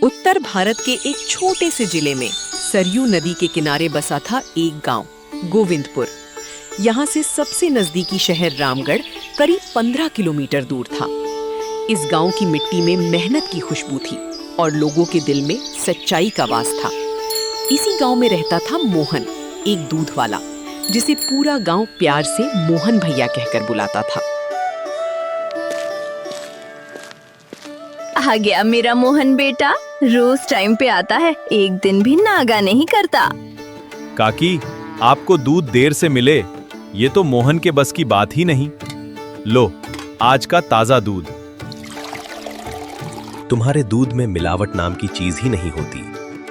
उत्तर भारत के एक छोटे से जिले में सरयू नदी के किनारे बसा था एक गांव, गोविंदपुर। यहाँ से सबसे नजदीकी शहर रामगढ़ करीब 15 किलोमीटर दूर था। इस गांव की मिट्टी में मेहनत की खुशबू थी और लोगों के दिल में सच्चाई का वास था। इसी गांव में रहता था मोहन, एक दूध वाला, जिसे पूरा गांव प्यार से मोहन भैया कहकर बुलाता था। आ गया मेरा मोहन बेटा, रोज टाइम पे आता है, एक दिन भी नागा नहीं करता। काकी, आपको दूध देर से मिले, ये तो मोहन के बस की बात ही नहीं। लो, आज का ताजा दूध। तुम्हारे दूध में मिलावट नाम की चीज ही नहीं होती,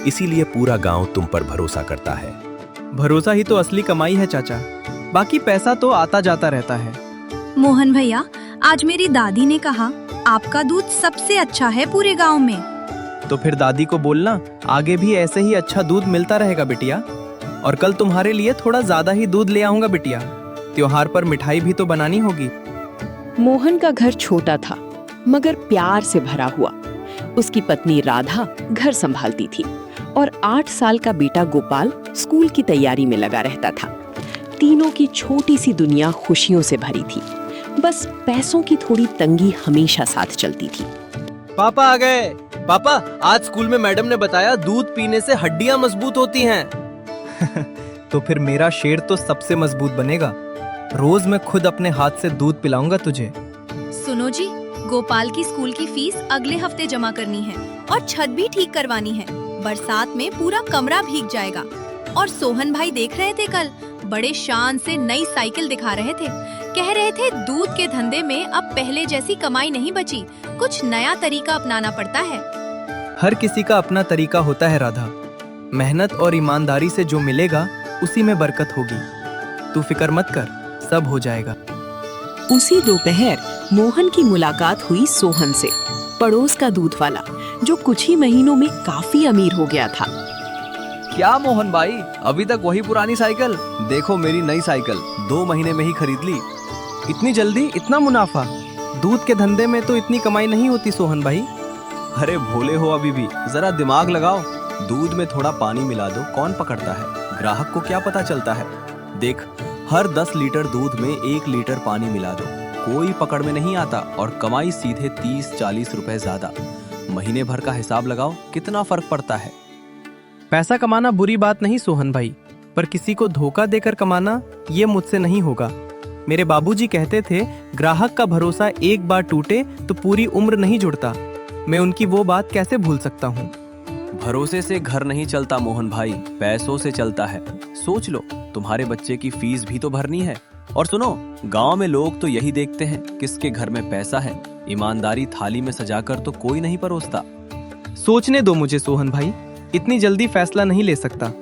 इसीलिए पूरा गांव तुम पर भरोसा करता है। भरोसा ही तो असली कमाई है चाचा, बाकी पैसा तो आता जाता रहता है। मोहन भैया, आज मेरी दादी ने कहा आपका दूध सबसे अच्छा है पूरे गांव में। तो फिर दादी को बोलना आगे भी ऐसे ही अच्छा दूध मिलता रहेगा बिटिया। और कल तुम्हारे लिए थोड़ा ज्यादा ही दूध ले आऊंगा बिटिया, त्योहार पर मिठाई भी तो बनानी होगी। मोहन का घर छोटा था मगर प्यार से भरा हुआ। उसकी पत्नी राधा घर संभालती थी और 8 साल का बेटा गोपाल स्कूल की तैयारी में लगा रहता था। तीनों की छोटी सी दुनिया खुशियों से भरी थी, बस पैसों की थोड़ी तंगी हमेशा साथ चलती थी। पापा आ गए। पापा, आज स्कूल में मैडम ने बताया दूध पीने से हड्डियां मजबूत होती हैं। तो फिर मेरा शेर तो सबसे मजबूत बनेगा। रोज मैं खुद अपने हाथ से दूध पिलाऊंगा तुझे। सुनो जी, गोपाल की स्कूल की फीस अगले हफ्ते जमा करनी है और छत भी ठीक करवानी है। बरसात में पूरा कमरा भीग जाएगा। और सोहन भाई देख रहे थे कल, बड़े शान से नई साइकिल दिखा रहे थे। कह रहे थे दूध के धंधे में अब पहले जैसी कमाई नहीं बची, कुछ नया तरीका अपनाना पड़ता है। हर किसी का अपना तरीका होता है राधा। मेहनत और ईमानदारी से जो मिलेगा उसी में बरकत होगी। तू फिक्र मत कर, सब हो जाएगा। उसी दोपहर मोहन की मुलाकात हुई सोहन से, पड़ोस का दूध वाला, जो कुछ ही महीनों में काफी अमीर हो गया था। क्या मोहन भाई, अभी तक वही पुरानी साइकिल? देखो मेरी नई साइकिल 2 महीने में ही खरीद ली। इतनी जल्दी इतना मुनाफा? दूध के धंधे में तो इतनी कमाई नहीं होती सोहन भाई। अरे भोले हो अभी भी, जरा दिमाग लगाओ। दूध में थोड़ा पानी मिला दो, कौन पकड़ता है? ग्राहक को क्या पता चलता है? देख, हर 10 लीटर दूध में 1 लीटर पानी मिला दो, कोई पकड़ में नहीं आता और कमाई सीधे 30-40 रुपए ज्यादा। महीने भर का हिसाब लगाओ, कितना फर्क पड़ता है। पैसा कमाना बुरी बात नहीं सोहन भाई, पर किसी को धोखा देकर कमाना ये मुझसे नहीं होगा। मेरे बाबूजी कहते थे, ग्राहक का भरोसा एक बार टूटे तो पूरी उम्र नहीं जुड़ता। मैं उनकी वो बात कैसे भूल सकता हूँ। भरोसे से घर नहीं चलता मोहन भाई, पैसों से चलता है। सोच लो, तुम्हारे बच्चे की फीस भी तो भरनी है। और सुनो, गांव में लोग तो यही देखते हैं किसके घर में पैसा है। ईमानदारी थाली में सजाकर तो कोई नहीं परोसता। सोचने दो मुझे सोहन भाई, इतनी जल्दी फैसला नहीं ले सकता।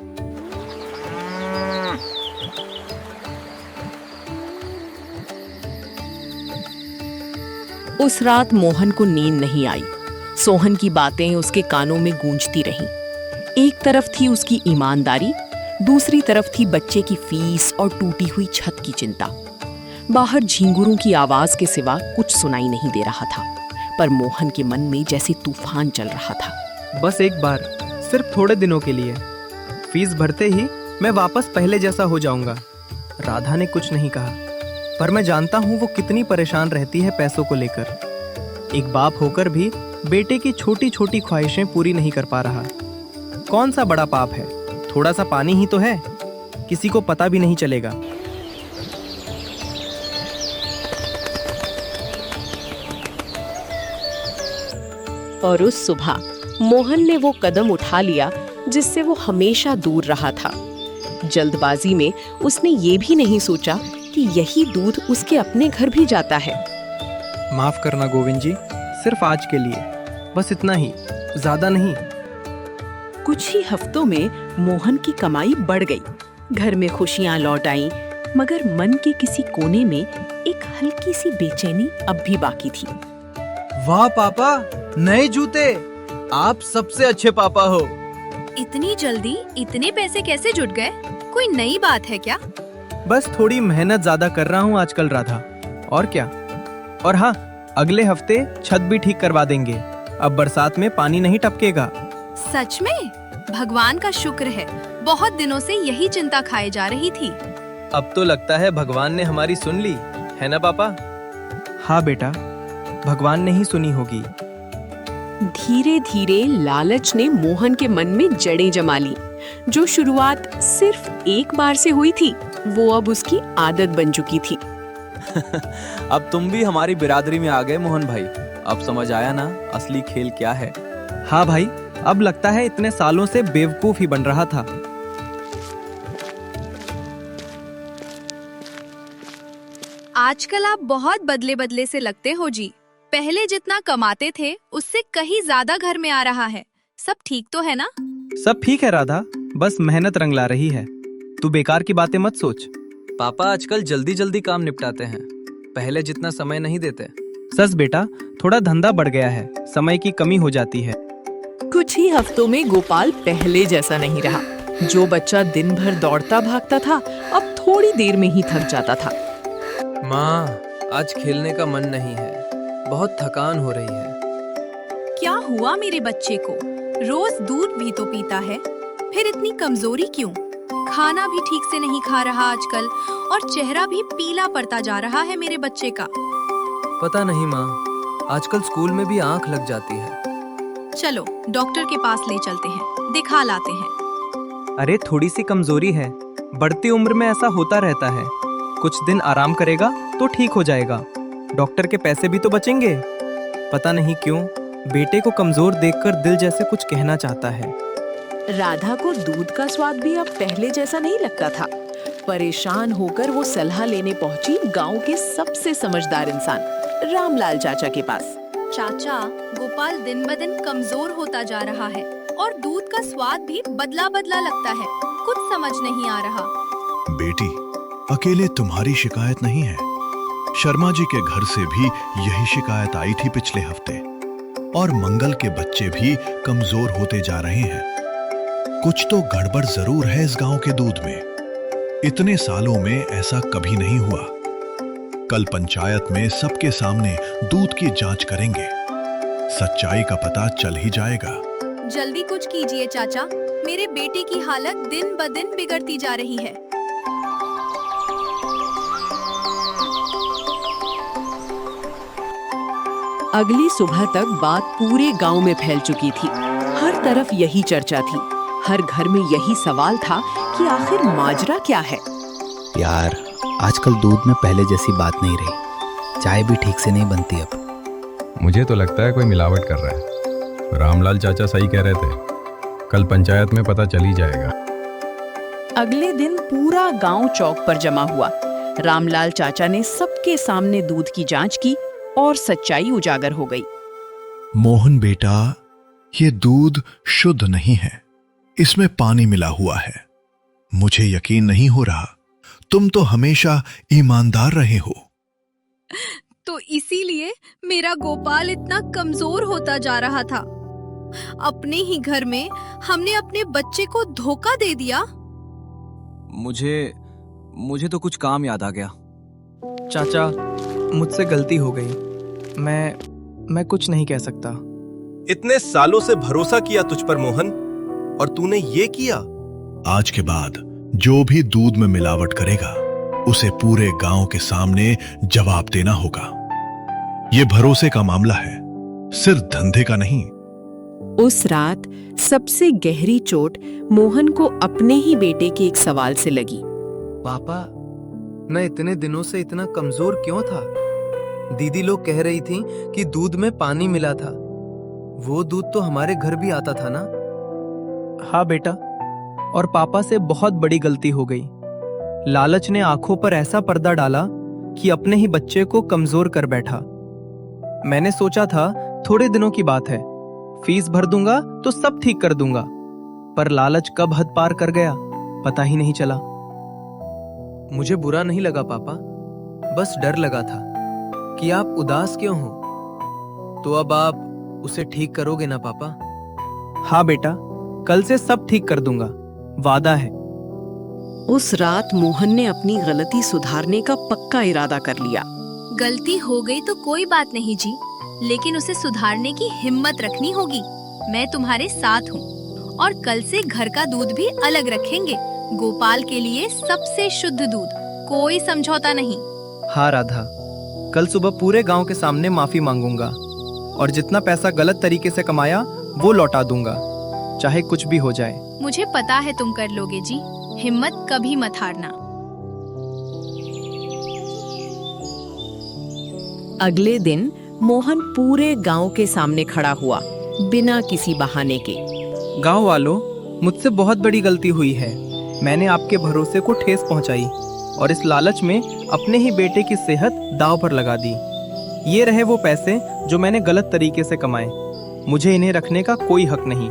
उस रात मोहन को नींद नहीं आई। सोहन की बातें उसके कानों में गूंजती रहीं। एक तरफ थी उसकी ईमानदारी, दूसरी तरफ थी बच्चे की फीस और टूटी हुई छत की चिंता। बाहर झींगुरों की आवाज के सिवा कुछ सुनाई नहीं दे रहा था, पर मोहन के मन में जैसे तूफान चल रहा था। बस एक बार, सिर्फ थोड़े दिनों के लिए। फीस भरते ही मैं वापस पहले जैसा हो जाऊंगा। राधा ने कुछ नहीं कहा, पर मैं जानता हूँ वो कितनी परेशान रहती है पैसों को लेकर। एक बाप होकर भी बेटे की छोटी छोटी ख्वाहिशें पूरी नहीं कर पा रहा। कौन सा बड़ा पाप है, थोड़ा सा पानी ही तो है, किसी को पता भी नहीं चलेगा। और उस सुबह मोहन ने वो कदम उठा लिया जिससे वो हमेशा दूर रहा था। जल्दबाजी में उसने ये भी नहीं सोचा कि यही दूध उसके अपने घर भी जाता है। माफ करना गोविंद जी, सिर्फ आज के लिए, बस इतना ही, ज्यादा नहीं। कुछ ही हफ्तों में मोहन की कमाई बढ़ गई, घर में खुशियां लौट आईं, मगर मन के किसी कोने में एक हल्की सी बेचैनी अब भी बाकी थी। वाह पापा, नए जूते! आप सबसे अच्छे पापा हो। इतनी जल्दी इतने पैसे कैसे जुट गए? कोई नई बात है क्या? बस थोड़ी मेहनत ज्यादा कर रहा हूँ आजकल राधा, और क्या। और हाँ, अगले हफ्ते छत भी ठीक करवा देंगे। अब बरसात में पानी नहीं टपकेगा। सच में? भगवान का शुक्र है, बहुत दिनों से यही चिंता खाए जा रही थी। अब तो लगता है भगवान ने हमारी सुन ली, है ना पापा? हाँ बेटा, भगवान ने ही सुनी होगी। धीरे धीरे लालच ने मोहन के मन में जड़ें जमा ली। जो शुरुआत सिर्फ एक बार से हुई थी, वो अब उसकी आदत बन चुकी थी। अब तुम भी हमारी बिरादरी में आ गए मोहन भाई। अब समझ आया ना असली खेल क्या है? हाँ भाई, अब लगता है इतने सालों से बेवकूफ ही बन रहा था। आजकल आप बहुत बदले बदले से लगते हो जी। पहले जितना कमाते थे उससे कहीं ज्यादा घर में आ रहा है। सब ठीक तो है ना? सब ठीक है राधा, बस मेहनत रंग ला रही है। तू बेकार की बातें मत सोच। पापा आजकल जल्दी जल्दी काम निपटाते हैं, पहले जितना समय नहीं देते। सच बेटा, थोड़ा धंधा बढ़ गया है, समय की कमी हो जाती है। कुछ ही हफ्तों में गोपाल पहले जैसा नहीं रहा। जो बच्चा दिन भर दौड़ता भागता था, अब थोड़ी देर में ही थक जाता था। माँ, आज खेलने का मन नहीं है, बहुत थकान हो रही है। क्या हुआ मेरे बच्चे को? रोज दूध भी तो पीता है, फिर इतनी कमजोरी क्यों? खाना भी ठीक से नहीं खा रहा आजकल, और चेहरा भी पीला पड़ता जा रहा है मेरे बच्चे का। पता नहीं माँ, आजकल स्कूल में भी आंख लग जाती है। चलो डॉक्टर के पास ले चलते हैं, दिखा लाते हैं। अरे थोड़ी सी कमजोरी है, बढ़ती उम्र में ऐसा होता रहता है। कुछ दिन आराम करेगा तो ठीक हो जाएगा। डॉक्टर के पैसे भी तो बचेंगे। पता नहीं क्यों बेटे को कमजोर देखकर दिल जैसे कुछ कहना चाहता है। राधा को दूध का स्वाद भी अब पहले जैसा नहीं लगता था। परेशान होकर वो सलाह लेने पहुंची गांव के सबसे समझदार इंसान रामलाल चाचा के पास। चाचा, गोपाल दिन ब दिन कमजोर होता जा रहा है और दूध का स्वाद भी बदला बदला लगता है। कुछ समझ नहीं आ रहा। बेटी, अकेले तुम्हारी शिकायत नहीं है, शर्मा जी के घर से भी यही शिकायत आई थी पिछले हफ्ते। और मंगल के बच्चे भी कमजोर होते जा रहे हैं। कुछ तो गड़बड़ जरूर है इस गांव के दूध में। इतने सालों में ऐसा कभी नहीं हुआ। कल पंचायत में सबके सामने दूध की जांच करेंगे, सच्चाई का पता चल ही जाएगा। जल्दी कुछ कीजिए चाचा, मेरे बेटे की हालत दिन ब दिन बिगड़ती जा रही है। अगली सुबह तक बात पूरे गांव में फैल चुकी थी। हर तरफ यही चर्चा थी, हर घर में यही सवाल था कि आखिर माजरा क्या है। यार, आजकल दूध में पहले जैसी बात नहीं रही। चाय भी ठीक से नहीं बनती अब। मुझे तो लगता है कोई मिलावट कर रहा है। रामलाल चाचा सही कह रहे थे, कल पंचायत में पता चल ही जाएगा। अगले दिन पूरा गांव चौक पर जमा हुआ। रामलाल चाचा ने सबके सामने दूध की जांच की और सच्चाई उजागर हो गई। मोहन बेटा, ये दूध शुद्ध नहीं है, इसमें पानी मिला हुआ है। मुझे यकीन नहीं हो रहा, तुम तो हमेशा ईमानदार रहे हो। तो इसीलिए मेरा गोपाल इतना कमजोर होता जा रहा था। अपने ही घर में हमने अपने बच्चे को धोखा दे दिया। मुझे तो कुछ काम याद आ गया। चाचा, मुझसे गलती हो गई। मैं कुछ नहीं कह सकता। इतने सालों से भरोसा किया तुझ पर मोहन, और तूने ये किया। आज के बाद जो भी दूध में मिलावट करेगा, उसे पूरे गांव के सामने जवाब देना होगा। ये भरोसे का मामला है, सिर्फ धंधे का नहीं। उस रात सबसे गहरी चोट मोहन को अपने ही बेटे के एक सवाल से लगी। पापा, मैं इतने दिनों से इतना कमजोर क्यों था? दीदी लोग कह रही थी कि दूध में पानी मिला था। वो दूध तो हमारे घर भी आता था ना? हाँ बेटा, और पापा से बहुत बड़ी गलती हो गई। लालच ने आंखों पर ऐसा पर्दा डाला कि अपने ही बच्चे को कमजोर कर बैठा। मैंने सोचा था थोड़े दिनों की बात है, फीस भर दूंगा तो सब ठीक कर दूंगा, पर लालच कब हद पार कर गया पता ही नहीं चला। मुझे बुरा नहीं लगा पापा, बस डर लगा था कि आप उदास क्यों हो। तो अब आप उसे ठीक करोगे ना पापा? हाँ बेटा, कल से सब ठीक कर दूंगा, वादा है। उस रात मोहन ने अपनी गलती सुधारने का पक्का इरादा कर लिया। गलती हो गई तो कोई बात नहीं जी, लेकिन उसे सुधारने की हिम्मत रखनी होगी। मैं तुम्हारे साथ हूँ। और कल से घर का दूध भी अलग रखेंगे। गोपाल के लिए सबसे शुद्ध दूध, कोई समझौता नहीं। हाँ राधा, कल सुबह पूरे गांव के सामने माफी मांगूंगा और जितना पैसा गलत तरीके से कमाया वो लौटा दूंगा, चाहे कुछ भी हो जाए। मुझे पता है तुम कर लोगे जी, हिम्मत कभी मत हारना। अगले दिन मोहन पूरे गांव के सामने खड़ा हुआ, बिना किसी बहाने के। गांव वालों, मुझसे बहुत बड़ी गलती हुई है। मैंने आपके भरोसे को ठेस पहुंचाई और इस लालच में अपने ही बेटे की सेहत दांव पर लगा दी। ये रहे वो पैसे जो मैंने गलत तरीके से कमाए। मुझे इन्हें रखने का कोई हक नहीं।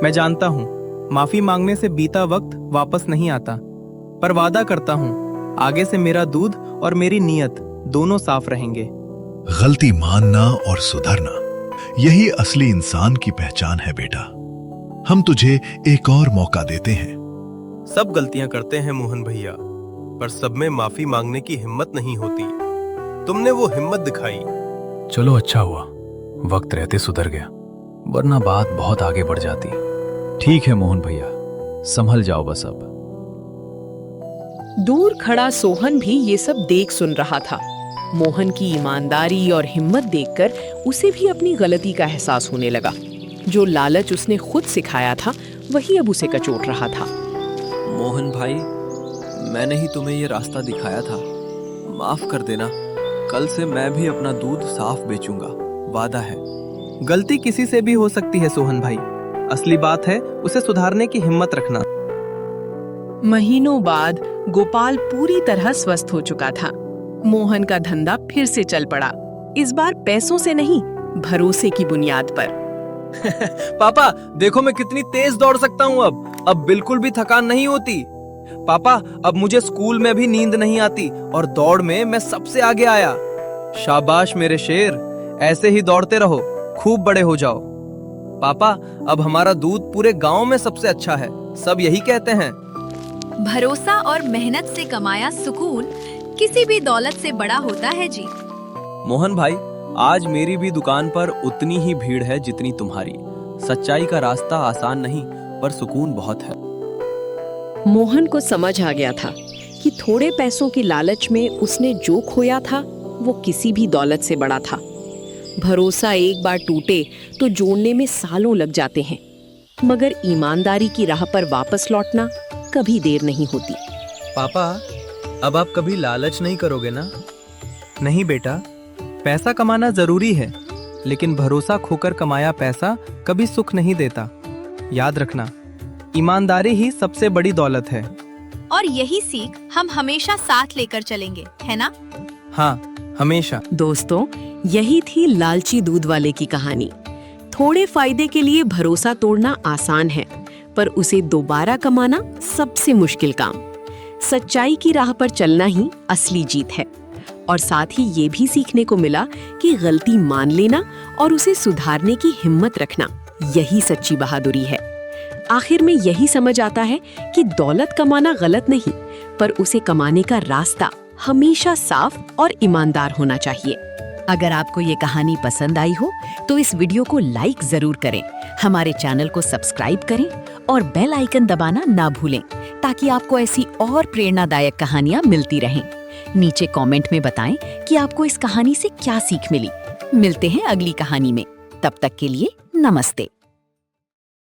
मैं जानता हूँ माफी मांगने से बीता वक्त वापस नहीं आता, पर वादा करता हूँ आगे से मेरा दूध और मेरी नीयत दोनों साफ रहेंगे। गलती मानना और सुधरना, यही असली इंसान की पहचान है बेटा। हम तुझे एक और मौका देते हैं। सब गलतियां करते हैं मोहन भैया, पर सब में माफी मांगने की हिम्मत नहीं होती। तुमने वो हिम्मत दिखाई। चलो अच्छा हुआ वक्त रहते सुधर गया, वरना बात बहुत आगे बढ़ जाती। ठीक है मोहन भैया, संभल जाओ बस अब। दूर खड़ा सोहन भी ये सब देख सुन रहा था। मोहन की ईमानदारी और हिम्मत देखकर उसे भी अपनी गलती का एहसास होने लगा। जो लालच उसने खुद सिखाया था वही अब उसे कचोट रहा था। मोहन भाई, मैंने ही तुम्हें ये रास्ता दिखाया था, माफ कर देना। कल से मैं भी अपना दूध साफ बेचूंगा, वादा है। गलती किसी से भी हो सकती है सोहन भाई, असली बात है उसे सुधारने की हिम्मत रखना। महीनों बाद गोपाल पूरी तरह स्वस्थ हो चुका था। मोहन का धंधा फिर से चल पड़ा, इस बार पैसों से नहीं, भरोसे की बुनियाद पर। पापा देखो मैं कितनी तेज दौड़ सकता हूँ अब बिल्कुल भी थकान नहीं होती। पापा अब मुझे स्कूल में भी नींद नहीं आती और दौड़ में मैं सबसे आगे आया। शाबाश मेरे शेर, ऐसे ही दौड़ते रहो, खूब बड़े हो जाओ। पापा अब हमारा दूध पूरे गांव में सबसे अच्छा है, सब यही कहते हैं। भरोसा और मेहनत से कमाया सुकून किसी भी दौलत से बड़ा होता है जी। मोहन भाई, आज मेरी भी दुकान पर उतनी ही भीड़ है जितनी तुम्हारी। सच्चाई का रास्ता आसान नहीं, पर सुकून बहुत है। मोहन को समझ आ गया था कि थोड़े पैसों की लालच में उसने जो खोया था वो किसी भी दौलत से बड़ा था। भरोसा एक बार टूटे तो जोड़ने में सालों लग जाते हैं, मगर ईमानदारी की राह पर वापस लौटना कभी देर नहीं होती। पापा अब आप कभी लालच नहीं करोगे ना? नहीं बेटा, पैसा कमाना जरूरी है, लेकिन भरोसा खोकर कमाया पैसा कभी सुख नहीं देता। याद रखना, ईमानदारी ही सबसे बड़ी दौलत है। और यही सीख हम हमेशा साथ लेकर चलेंगे, है ना? हाँ, हमेशा। दोस्तों, यही थी लालची दूध वाले की कहानी। थोड़े फायदे के लिए भरोसा तोड़ना आसान है, पर उसे दोबारा कमाना सबसे मुश्किल काम। सच्चाई की राह पर चलना ही असली जीत है। और साथ ही ये भी सीखने को मिला कि गलती मान लेना और उसे सुधारने की हिम्मत रखना, यही सच्ची बहादुरी है। आखिर में यही समझ आता है कि दौलत कमाना गलत नहीं, पर उसे कमाने का रास्ता हमेशा साफ और ईमानदार होना चाहिए। अगर आपको ये कहानी पसंद आई हो तो इस वीडियो को लाइक जरूर करें, हमारे चैनल को सब्सक्राइब करें और बेल आइकन दबाना ना भूलें, ताकि आपको ऐसी और प्रेरणादायक कहानियाँ मिलती रहें। नीचे कमेंट में बताएं कि आपको इस कहानी से क्या सीख मिली। मिलते हैं अगली कहानी में, तब तक के लिए नमस्ते।